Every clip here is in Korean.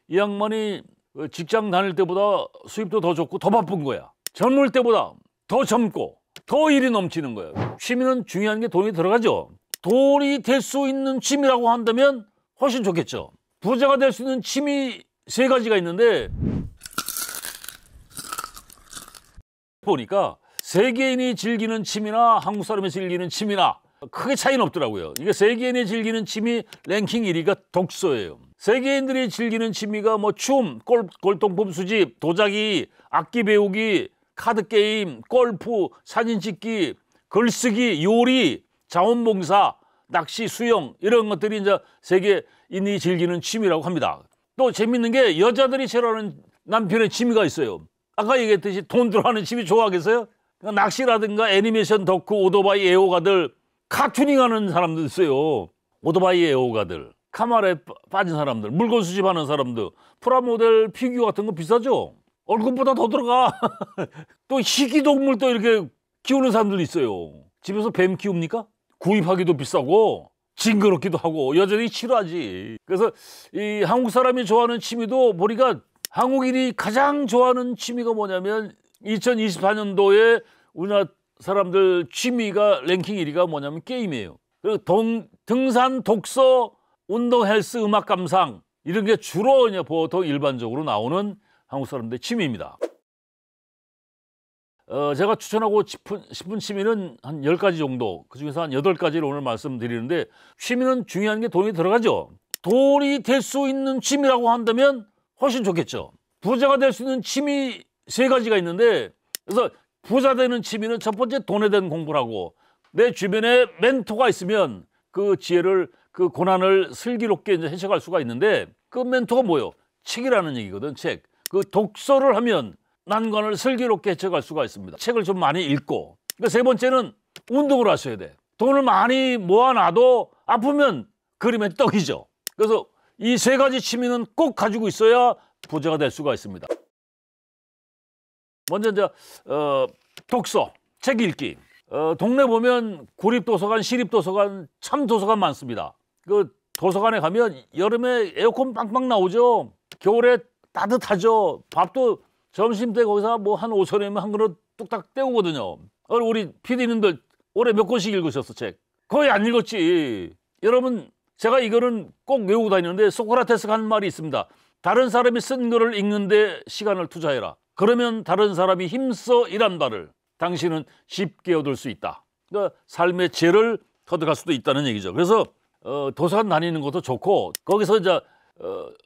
이 양반이 직장 다닐 때보다 수입도 더 좋고 더 바쁜 거야. 젊을 때보다 더 젊고 더 일이 넘치는 거예요. 취미는 중요한 게 돈이 들어가죠. 돈이 될 수 있는 취미라고 한다면 훨씬 좋겠죠. 부자가 될 수 있는 취미 3가지가 있는데 보니까 세계인이 즐기는 취미나 한국 사람이 즐기는 취미나 크게 차이는 없더라고요. 이게 세계인이 즐기는 취미 랭킹 1위가 독서예요. 세계인들이 즐기는 취미가 뭐 춤, 골동품 수집, 도자기, 악기 배우기, 카드게임, 골프, 사진 찍기, 글쓰기, 요리, 자원봉사, 낚시, 수영 이런 것들이 이제 세계인이 즐기는 취미라고 합니다. 또 재밌는 게 여자들이 싫어하는 남편의 취미가 있어요. 아까 얘기했듯이 돈 들어가는 취미 좋아하겠어요? 낚시라든가 애니메이션 덕후, 오토바이 애호가들, 카투닝하는 사람들 있어요. 오토바이 애호가들, 카메라에 빠진 사람들, 물건 수집하는 사람들, 프라모델 피규어 같은 거 비싸죠? 얼굴보다 더 들어가. 또 희귀동물도 이렇게 키우는 사람들 있어요. 집에서 뱀 키웁니까? 구입하기도 비싸고 징그럽기도 하고 여전히 싫어하지. 그래서 이 한국 사람이 좋아하는 취미도 보니까 한국인이 가장 좋아하는 취미가 뭐냐면 2024년도에 우리나라 사람들 취미가 랭킹 1위가 뭐냐면 게임이에요. 그리고 등산, 독서, 운동, 헬스, 음악 감상 이런 게 주로 이제 보통 일반적으로 나오는 한국 사람들의 취미입니다. 제가 추천하고 싶은 취미는 한 10가지 정도, 그중에서 한 8가지를 오늘 말씀드리는데 취미는 중요한 게 돈이 들어가죠. 돈이 될 수 있는 취미라고 한다면 훨씬 좋겠죠. 부자가 될 수 있는 취미 3가지가 있는데 그래서 부자 되는 취미는 첫 번째 돈에 대한 공부를 하고 내 주변에 멘토가 있으면 그 지혜를 그 고난을 슬기롭게 이제 해석할 수가 있는데 그 멘토가 뭐예요? 책이라는 얘기거든. 책. 그 독서를 하면 난관을 슬기롭게 해석할 수가 있습니다. 책을 좀 많이 읽고. 그러니까 3번째는 운동을 하셔야 돼. 돈을 많이 모아놔도 아프면 그림의 떡이죠. 그래서 이 3가지 취미는 꼭 가지고 있어야 부자가 될 수가 있습니다. 먼저 이제 독서, 책 읽기. 동네 보면 구립도서관, 시립도서관, 참 도서관 많습니다. 그 도서관에 가면 여름에 에어컨 빵빵 나오죠. 겨울에 따뜻하죠. 밥도 점심 때 거기서 뭐 한 5,000원이면 한 그릇 뚝딱 때우거든요. 우리 PD님들 올해 몇 권씩 읽으셨어, 책? 거의 안 읽었지. 여러분, 제가 이거는 꼭 외우고 다니는데 소크라테스가 한 말이 있습니다. 다른 사람이 쓴 거를 읽는데 시간을 투자해라. 그러면 다른 사람이 힘써 일한 바를 당신은 쉽게 얻을 수 있다. 그러니까 삶의 재를 터득할 수도 있다는 얘기죠. 그래서 도서관 다니는 것도 좋고 거기서 이제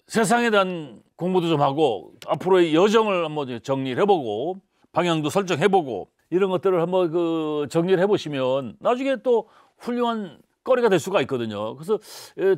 세상에 대한 공부도 좀 하고 앞으로의 여정을 한번 정리를 해보고 방향도 설정해보고 이런 것들을 한번 정리를 해보시면 나중에 또 훌륭한 거리가 될 수가 있거든요. 그래서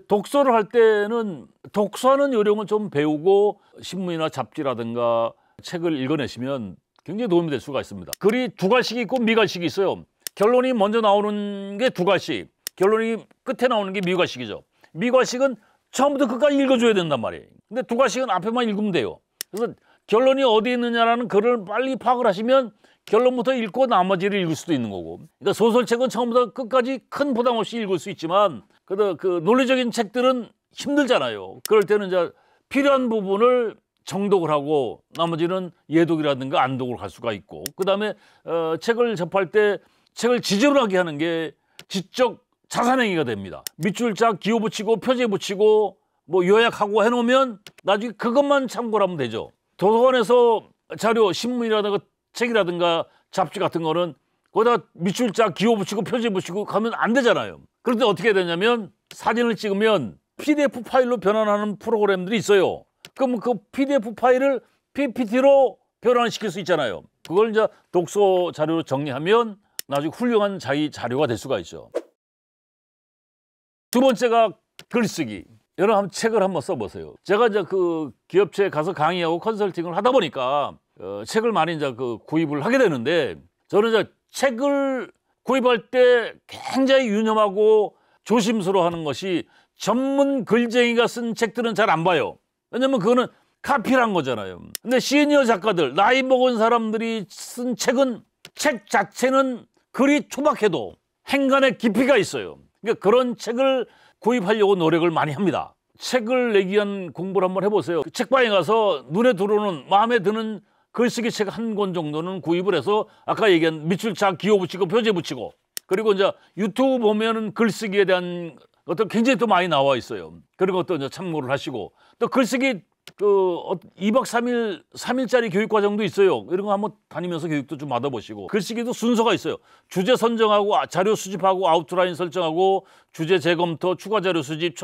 독서를 할 때는 독서하는 요령을 좀 배우고 신문이나 잡지라든가 책을 읽어내시면 굉장히 도움이 될 수가 있습니다. 글이 2갈식이 있고 미갈식이 있어요. 결론이 먼저 나오는 게 2갈식, 결론이 끝에 나오는 게 미갈식이죠. 미갈식은 처음부터 끝까지 읽어줘야 된단 말이에요. 근데 2갈식은 앞에만 읽으면 돼요. 그래서 결론이 어디 있느냐라는 글을 빨리 파악을 하시면 결론부터 읽고 나머지를 읽을 수도 있는 거고. 그러니까 소설책은 처음부터 끝까지 큰 부담 없이 읽을 수 있지만 그래도 그 논리적인 책들은 힘들잖아요. 그럴 때는 이제 필요한 부분을 정독을 하고 나머지는 예독이라든가 안독을 할 수가 있고 그다음에 책을 접할 때 책을 지저분하게 하는 게 지적 자산행위가 됩니다. 밑줄짝 기호 붙이고 표제 붙이고 뭐 요약하고 해놓으면 나중에 그것만 참고를 하면 되죠. 도서관에서 자료, 신문이라든가 책이라든가 잡지 같은 거는 거기다 밑줄짝 기호 붙이고 표제 붙이고 가면 안 되잖아요. 그럴 때 어떻게 되냐면 사진을 찍으면 PDF 파일로 변환하는 프로그램들이 있어요. 그럼 그 PDF 파일을 PPT로 변환시킬 수 있잖아요. 그걸 이제 독서 자료로 정리하면 나중에 훌륭한 자기 자료가 될 수가 있죠. 2번째가 글쓰기. 여러분 책을 한번 써보세요. 제가 이제 그 기업체에 가서 강의하고 컨설팅을 하다 보니까 책을 많이 이제 구입을 하게 되는데 저는 이제 책을 구입할 때 굉장히 유념하고 조심스러워하는 것이 전문 글쟁이가 쓴 책들은 잘 안 봐요. 왜냐면 그거는 카피란 거잖아요. 근데 시니어 작가들, 나이 먹은 사람들이 쓴 책은 책 자체는 글이 초박해도 행간의 깊이가 있어요. 그러니까 그런 책을 구입하려고 노력을 많이 합니다. 책을 내기 위한 공부를 한번 해보세요. 그 책방에 가서 눈에 들어오는 마음에 드는 글쓰기 책 한 권 정도는 구입을 해서 아까 얘기한 밑줄차 기호 붙이고 표제 붙이고 그리고 이제 유튜브 보면은 글쓰기에 대한 것도 굉장히 또 많이 나와 있어요. 그런 것도 이제 참고를 하시고 또 글쓰기 2박 3일, 3일짜리 교육 과정도 있어요. 이런 거 한번 다니면서 교육도 좀 받아보시고 글쓰기도 순서가 있어요. 주제 선정하고 자료 수집하고 아웃라인 설정하고 주제 재검토, 추가 자료 수집,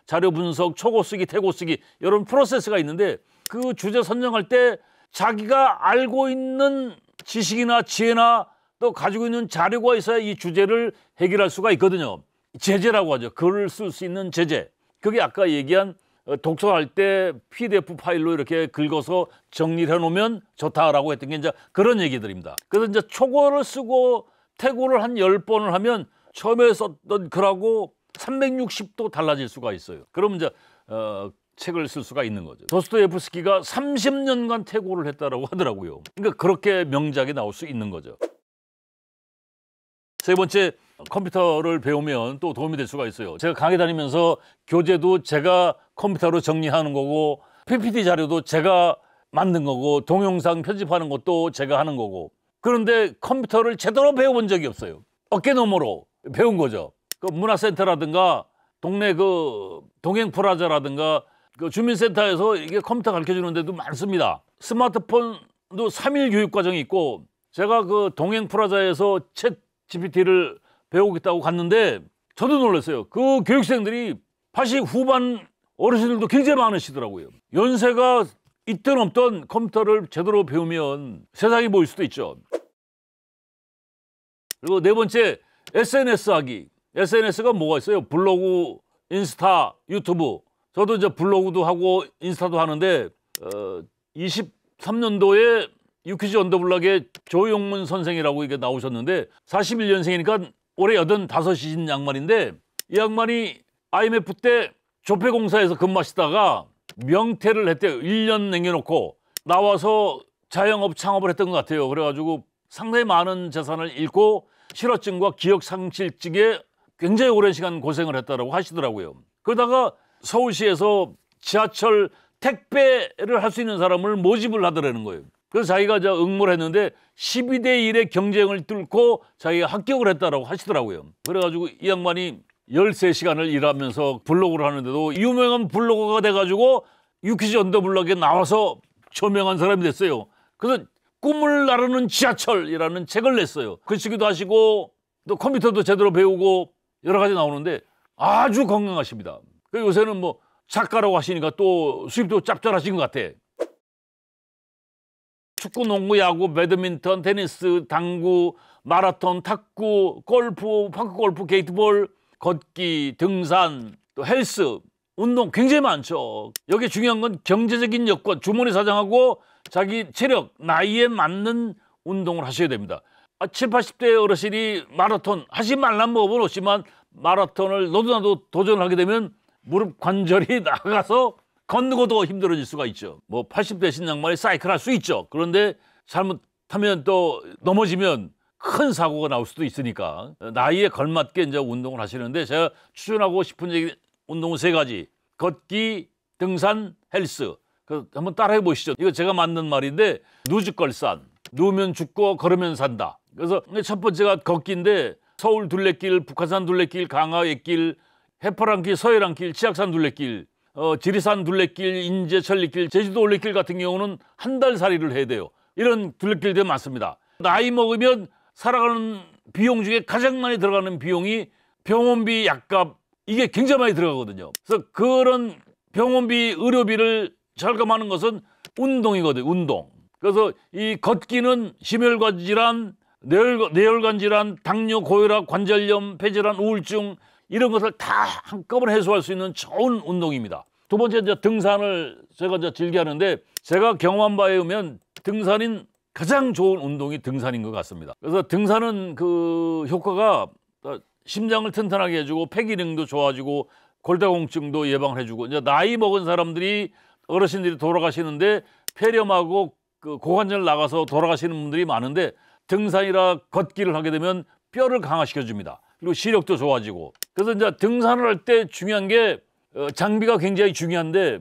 자료 분석, 초고 쓰기, 태고 쓰기 이런 프로세스가 있는데 그 주제 선정할 때 자기가 알고 있는 지식이나 지혜나 또 가지고 있는 자료가 있어야 이 주제를 해결할 수가 있거든요. 제재라고 하죠. 글을 쓸 수 있는 제재. 그게 아까 얘기한 독서할 때 PDF 파일로 이렇게 긁어서 정리를 해놓으면 좋다라고 했던 게 이제 그런 얘기들입니다. 그래서 이제 초고를 쓰고 태고를 한 10번을 하면 처음에 썼던 글하고 360도 달라질 수가 있어요. 그러면 이제 책을 쓸 수가 있는 거죠. 도스토옙스키가 30년간 태고를 했다라고 하더라고요. 그러니까 그렇게 명작이 나올 수 있는 거죠. 세 번째, 컴퓨터를 배우면 또 도움이 될 수가 있어요. 제가 강의 다니면서 교재도 제가 컴퓨터로 정리하는 거고 PPT 자료도 제가 만든 거고 동영상 편집하는 것도 제가 하는 거고 그런데 컴퓨터를 제대로 배워본 적이 없어요. 어깨너머로 배운 거죠. 그 문화센터라든가 동네 그 동행프라자라든가 그 주민센터에서 이게 컴퓨터 가르쳐주는 데도 많습니다. 스마트폰도 3일 교육 과정이 있고 제가 그 동행프라자에서 챗 GPT를 배우겠다고 갔는데 저도 놀랐어요. 그 교육생들이 80 후반 어르신들도 굉장히 많으시더라고요. 연세가 있든 없든 컴퓨터를 제대로 배우면 세상이 보일 수도 있죠. 그리고 네 번째, SNS 하기. SNS가 뭐가 있어요? 블로그, 인스타, 유튜브. 저도 이제 블로그도 하고 인스타도 하는데 23년도에 유퀴즈 언더블락의 조용문 선생이라고 이게 나오셨는데 41년생이니까 올해 85이신 양반인데 이 양반이 IMF 때 조폐공사에서 근무하시다가 명퇴를 했대요. 1년 남겨놓고 나와서 자영업 창업을 했던 것 같아요. 그래가지고 상당히 많은 재산을 잃고 실어증과 기억상실증에 굉장히 오랜 시간 고생을 했다고 하시더라고요. 그러다가 서울시에서 지하철 택배를 할 수 있는 사람을 모집을 하더라는 거예요. 그래서 자기가 응모를 했는데 12대 1의 경쟁을 뚫고 자기가 합격을 했다고 하시더라고요. 그래가지고 이 양반이 13시간을 일하면서 블로그를 하는데도 유명한 블로거가 돼가지고 유퀴즈 언더블럭에 나와서 저명한 사람이 됐어요. 그래서 꿈을 나르는 지하철이라는 책을 냈어요. 글쓰기도 하시고 또 컴퓨터도 제대로 배우고 여러 가지 나오는데 아주 건강하십니다. 요새는 뭐 작가라고 하시니까 또 수입도 짭짤하신 것 같아. 축구, 농구, 야구, 배드민턴, 테니스, 당구, 마라톤, 탁구, 골프, 파크 골프, 게이트볼, 걷기, 등산, 또 헬스, 운동 굉장히 많죠. 여기 중요한 건 경제적인 여건, 주머니 사정하고 자기 체력, 나이에 맞는 운동을 하셔야 됩니다. 70, 80대 어르신이 마라톤 하지 말란 법은 없지만 마라톤을 너도 나도 도전을 하게 되면 무릎 관절이 나가서 걷는 것도 힘들어질 수가 있죠. 뭐 80대신 양반이 사이클 할 수 있죠. 그런데 잘못하면 또 넘어지면 큰 사고가 나올 수도 있으니까 나이에 걸맞게 이제 운동을 하시는데 제가 추천하고 싶은 운동은 3가지. 걷기, 등산, 헬스. 한번 따라해 보시죠. 이거 제가 만든 말인데 누즈걸산. 누우면 죽고 걸으면 산다. 그래서 첫 번째가 걷기인데 서울 둘레길, 북한산 둘레길, 강화 옛길, 해파랑길, 서해랑길, 치악산 둘레길, 지리산 둘레길, 인제 천리길, 제주도 올레길 같은 경우는 한 달 살이를 해야 돼요. 이런 둘레길들이 많습니다. 나이 먹으면 살아가는 비용 중에 가장 많이 들어가는 비용이 병원비, 약값 이게 굉장히 많이 들어가거든요. 그래서 그런 병원비, 의료비를 절감하는 것은 운동이거든요. 운동. 그래서 이 걷기는 심혈관 질환, 뇌혈관 질환, 당뇨, 고혈압, 관절염, 폐질환, 우울증 이런 것을 다 한꺼번에 해소할 수 있는 좋은 운동입니다. 두 번째 이제 등산을 제가 이제 즐겨하는데 제가 경험한 바에 의하면 등산인 가장 좋은 운동이 등산인 것 같습니다. 그래서 등산은 그 효과가 심장을 튼튼하게 해주고 폐기능도 좋아지고 골다공증도 예방을 해주고 이제 나이 먹은 사람들이 어르신들이 돌아가시는데 폐렴하고 그 고관절 나가서 돌아가시는 분들이 많은데 등산이라 걷기를 하게 되면 뼈를 강화시켜 줍니다. 그리고 시력도 좋아지고. 그래서 이제 등산을 할 때 중요한 게 장비가 굉장히 중요한데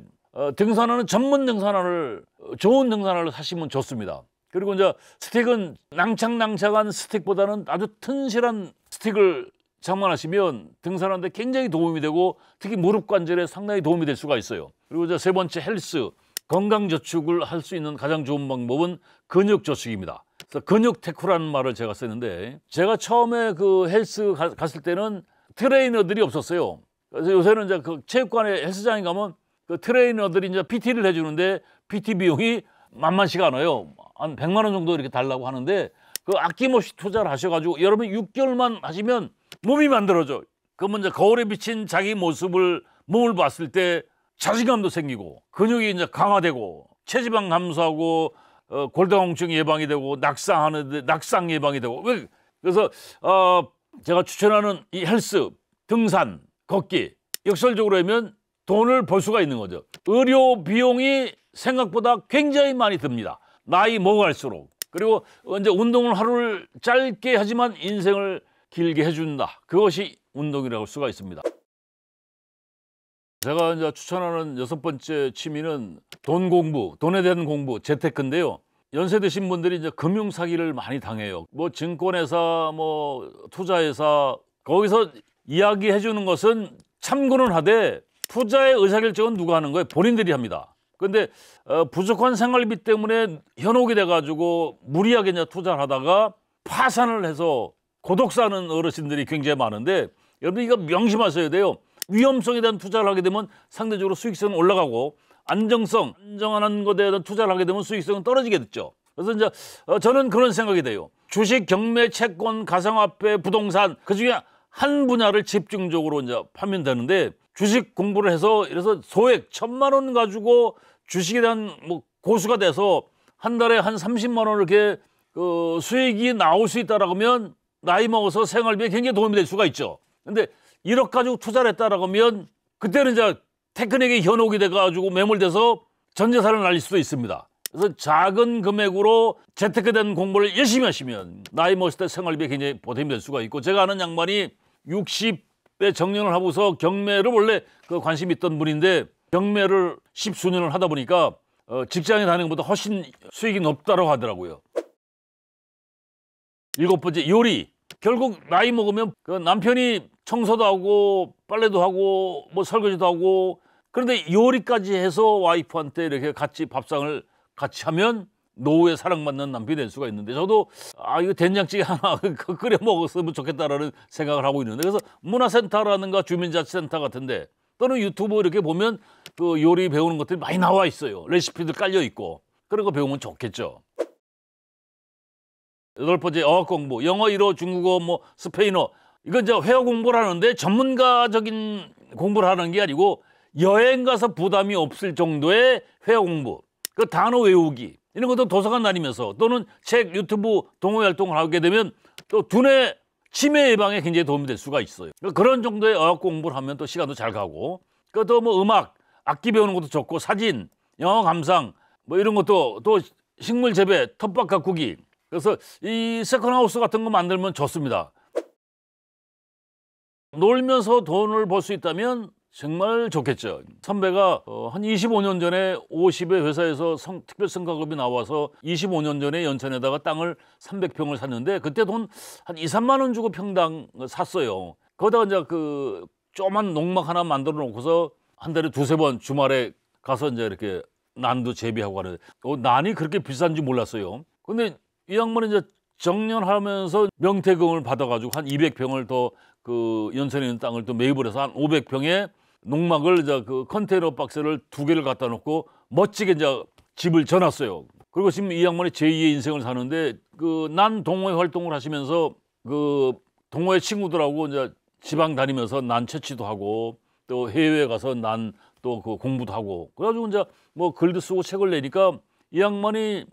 등산화는 전문 등산화를 좋은 등산화를 사시면 좋습니다. 그리고 이제 스틱은 낭창낭창한 스틱보다는 아주 튼실한 스틱을 장만하시면 등산하는데 굉장히 도움이 되고 특히 무릎 관절에 상당히 도움이 될 수가 있어요. 그리고 이제 세 번째 헬스, 건강 저축을 할 수 있는 가장 좋은 방법은 근육 저축입니다. 그래서 근육 테크라는 말을 제가 쓰는데 제가 처음에 그 헬스 갔을 때는 트레이너들이 없었어요. 그래서 요새는 이제 그 체육관에 헬스장에 가면 그 트레이너들이 이제 PT를 해주는데 PT 비용이 만만치가 않아요. 한 100만 원 정도 이렇게 달라고 하는데 그 아낌없이 투자를 하셔가지고 여러분 6개월만 하시면 몸이 만들어져. 그러면 이제 거울에 비친 자기 몸을 봤을 때 자신감도 생기고 근육이 이제 강화되고 체지방 감소하고 골다공증 예방이 되고 낙상 예방이 되고. 그래서 제가 추천하는 이 헬스, 등산, 걷기 역설적으로 하면 돈을 벌 수가 있는 거죠. 의료 비용이 생각보다 굉장히 많이 듭니다. 나이 먹어갈수록. 그리고 이제 운동을 하루를 짧게 하지만 인생을 길게 해준다. 그것이 운동이라고 할 수가 있습니다. 제가 이제 추천하는 6번째 취미는 돈 공부, 돈에 대한 공부, 재테크인데요. 연세 드신 분들이 이제 금융 사기를 많이 당해요. 뭐 증권회사, 뭐 투자회사 거기서 이야기해 주는 것은 참고는 하되 투자의 의사결정은 누가 하는 거예요? 본인들이 합니다. 근데 부족한 생활비 때문에 현혹이 돼가지고 무리하게 이제 투자를 하다가 파산을 해서 고독 사는 어르신들이 굉장히 많은데 여러분 이거 명심하셔야 돼요. 위험성에 대한 투자를 하게 되면 상대적으로 수익성은 올라가고 안정한 것에 대한 투자를 하게 되면 수익성은 떨어지게 됐죠. 그래서 이제 저는 그런 생각이 돼요. 주식, 경매, 채권, 가상화폐, 부동산 그중에 한 분야를 집중적으로 이제 파면 되는데 주식 공부를 해서 이래서 소액 1,000만 원 가지고 주식에 대한 뭐 고수가 돼서 한 달에 한 30만 원 이렇게 수익이 나올 수 있다라고 하면 나이 먹어서 생활비에 굉장히 도움이 될 수가 있죠. 근데 1억 가지고 투자를 했다라고 하면 그때는 이제 테크닉에 현혹이 돼가지고 매몰돼서 전 재산을 날릴 수도 있습니다. 그래서 작은 금액으로 재테크된 공부를 열심히 하시면 나이 먹었을 때 생활비에 굉장히 보탬이 될 수가 있고 제가 아는 양반이 60에 정년을 하고서 경매를 원래 관심이 있던 분인데 경매를 10수년을 하다 보니까 직장에 다니는 것보다 훨씬 수익이 높다고 하더라고요. 7번째 요리. 결국 나이 먹으면 그 남편이 청소도 하고 빨래도 하고 뭐 설거지도 하고 그런데 요리까지 해서 와이프한테 이렇게 같이 밥상을 같이 하면 노후에 사랑받는 남편이 될 수가 있는데 저도 이거 된장찌개 하나 끓여 먹었으면 좋겠다라는 생각을 하고 있는데 그래서 문화센터라든가 주민자치센터 같은데 또는 유튜브 이렇게 보면 그 요리 배우는 것들이 많이 나와 있어요. 레시피들 깔려 있고 그런 거 배우면 좋겠죠. 8번째 어학 공부, 영어 1호, 중국어, 뭐 스페인어 이건 이제 회화 공부를 하는데 전문가적인 공부를 하는 게 아니고 여행 가서 부담이 없을 정도의 회화 공부, 그 단어 외우기 이런 것도 도서관 다니면서 또는 책, 유튜브 동호회 활동을 하게 되면 또 두뇌 치매 예방에 굉장히 도움이 될 수가 있어요. 그런 정도의 어학 공부를 하면 또 시간도 잘 가고 또 뭐 음악, 악기 배우는 것도 좋고 사진, 영어 감상 뭐 이런 것도 또 식물 재배, 텃밭 가꾸기 그래서 이 세컨하우스 같은 거 만들면 좋습니다. 놀면서 돈을 벌 수 있다면 정말 좋겠죠. 선배가 한 25년 전에 50의 회사에서 특별성과급이 나와서 25년 전에 연천에다가 땅을 300평을 샀는데 그때 돈 한 2, 3만 원 주고 평당 샀어요. 거기다가 이제 그 조그만 농막 하나 만들어 놓고서 한 달에 2~3번 주말에 가서 이제 이렇게 난도 재배하고 하는데 난이 그렇게 비싼지 몰랐어요. 근데 이 양반은 이제 정년하면서 명태금을 받아가지고 한 200평을 더 그 연천에 있는 땅을 또 매입을 해서 한 500평의 농막을 이제 그 컨테이너 박스를 2개를 갖다 놓고 멋지게 이제 집을 져놨어요. 그리고 지금 이 양반이 제2의 인생을 사는데 그 난 동호회 활동을 하시면서 그 동호회 친구들하고 이제 지방 다니면서 난 채취도 하고 또 해외에 가서 난 또 그 공부도 하고 그래가지고 이제 뭐 글도 쓰고 책을 내니까 이 양반이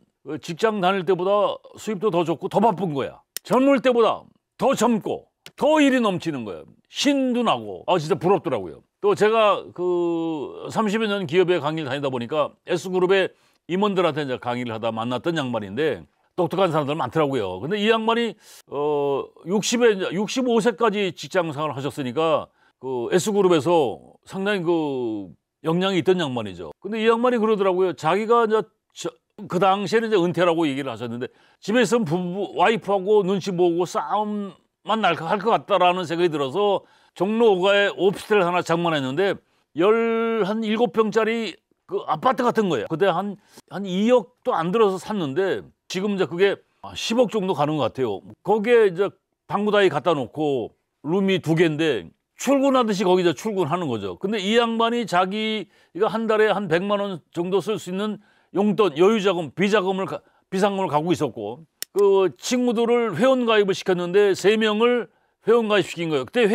직장 다닐 때보다 수입도 더 좋고 더 바쁜 거야. 젊을 때보다 더 젊고 더 일이 넘치는 거예요. 신도 나고 진짜 부럽더라고요. 또 제가 그 30여 년 기업에 강의를 다니다 보니까 S그룹의 임원들한테 이제 강의를 하다 만났던 양반인데 똑똑한 사람들 많더라고요. 근데 이 양반이 65세까지 직장 생활을 하셨으니까 그 S그룹에서 상당히 그 역량이 있던 양반이죠. 근데 이 양반이 그러더라고요. 자기가 이제 그 당시에는 이제 은퇴라고 얘기를 하셨는데 집에 있으면 부부 와이프하고 눈치 보고 싸움만 할 것 같다라는 생각이 들어서 종로 5가에 오피스텔 하나 장만했는데 17평짜리 그 아파트 같은 거예요. 그때 한 2억도 안 들어서 샀는데 지금 이제 그게 10억 정도 가는 것 같아요. 거기에 이제 방구다이 갖다 놓고 룸이 2개인데 출근하듯이 거기서 출근하는 거죠. 근데 이 양반이 자기가 한 달에 한 100만 원 정도 쓸 수 있는 용돈, 여유자금, 비상금을 갖고 있었고 그 친구들을 회원가입을 시켰는데 3명을 회원가입시킨 거예요. 그때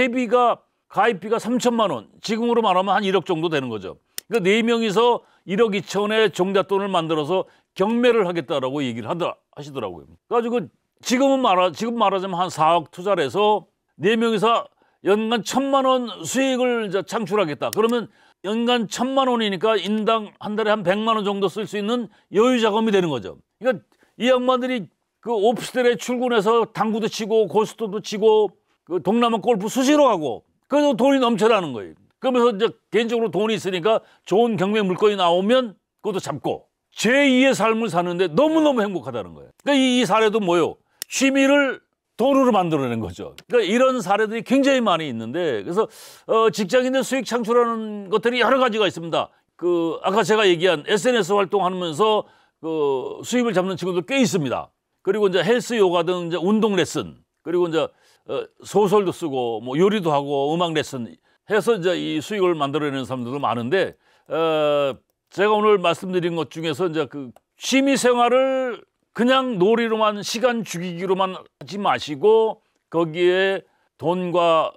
가입비가 3천만 원, 지금으로 말하면 한 1억 정도 되는 거죠. 그러니까 4명이서 1억 2천의 종잣돈을 만들어서 경매를 하겠다라고 얘기를 하시더라고요. 그래가지고 지금 말하자면 한 4억 투자를 해서 4명이서 연간 1,000만 원 수익을 이제 창출하겠다. 그러면 연간 1,000만 원이니까 인당 한 달에 한 100만 원 정도 쓸 수 있는 여유 자금이 되는 거죠. 그러니까 이 양반들이 그 오피스텔에 출근해서 당구도 치고 고스톱도 치고 그 동남아 골프 수시로 하고 그래서 돈이 넘쳐나는 거예요. 그러면서 이제 개인적으로 돈이 있으니까 좋은 경매 물건이 나오면 그것도 잡고 제2의 삶을 사는데 너무너무 행복하다는 거예요. 그러니까 이 사례도 뭐예요? 취미를 돈으로 만들어낸 거죠. 그러니까 이런 사례들이 굉장히 많이 있는데 그래서 직장인들 수익 창출하는 것들이 여러 가지가 있습니다. 그 아까 제가 얘기한 SNS 활동하면서 그 수입을 잡는 친구들 꽤 있습니다. 그리고 이제 헬스 요가 등 이제 운동 레슨 그리고 이제 소설도 쓰고 뭐 요리도 하고 음악 레슨 해서 이제 이 수익을 만들어내는 사람들도 많은데 제가 오늘 말씀드린 것 중에서 이제 그 취미 생활을 그냥 놀이로만 시간 죽이기로만 하지 마시고 거기에 돈과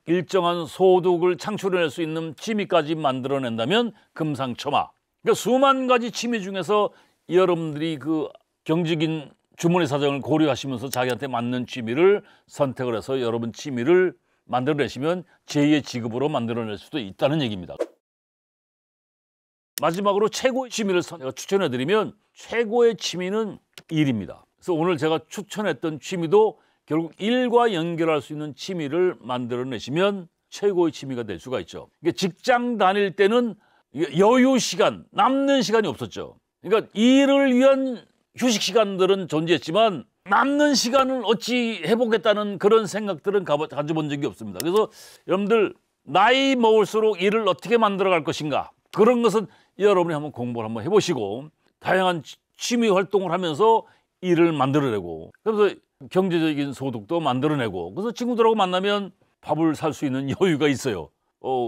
일정한 소득을 창출해낼 수 있는 취미까지 만들어낸다면 금상첨화. 그러니까 수만 가지 취미 중에서 여러분들이 그 경직인 주머니 사정을 고려하시면서 자기한테 맞는 취미를 선택을 해서 여러분 취미를 만들어내시면 제2의 직업으로 만들어낼 수도 있다는 얘기입니다. 마지막으로 최고의 취미를 추천해드리면 최고의 취미는 일입니다. 그래서 오늘 제가 추천했던 취미도 결국 일과 연결할 수 있는 취미를 만들어내시면 최고의 취미가 될 수가 있죠. 직장 다닐 때는 여유 시간, 남는 시간이 없었죠. 그러니까 일을 위한 휴식 시간들은 존재했지만 남는 시간을 어찌 해보겠다는 그런 생각들은 가져본 적이 없습니다. 그래서 여러분들 나이 먹을수록 일을 어떻게 만들어갈 것인가 그런 것은 여러분이 한번 공부를 한번 해보시고 다양한 취미 활동을 하면서 일을 만들어내고 그래서 경제적인 소득도 만들어내고 그래서 친구들하고 만나면 밥을 살 수 있는 여유가 있어요.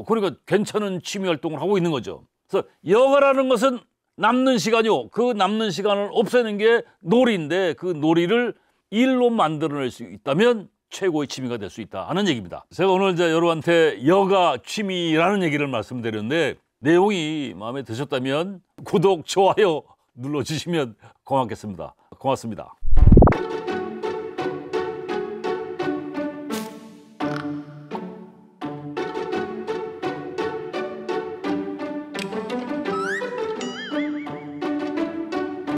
그러니까 괜찮은 취미 활동을 하고 있는 거죠. 그래서 여가라는 것은 남는 시간이요. 그 남는 시간을 없애는 게 놀이인데 그 놀이를 일로 만들어낼 수 있다면 최고의 취미가 될 수 있다 하는 얘기입니다. 제가 오늘 이제 여러분한테 여가 취미라는 얘기를 말씀드렸는데 내용이 마음에 드셨다면 구독, 좋아요 눌러주시면 고맙겠습니다. 고맙습니다.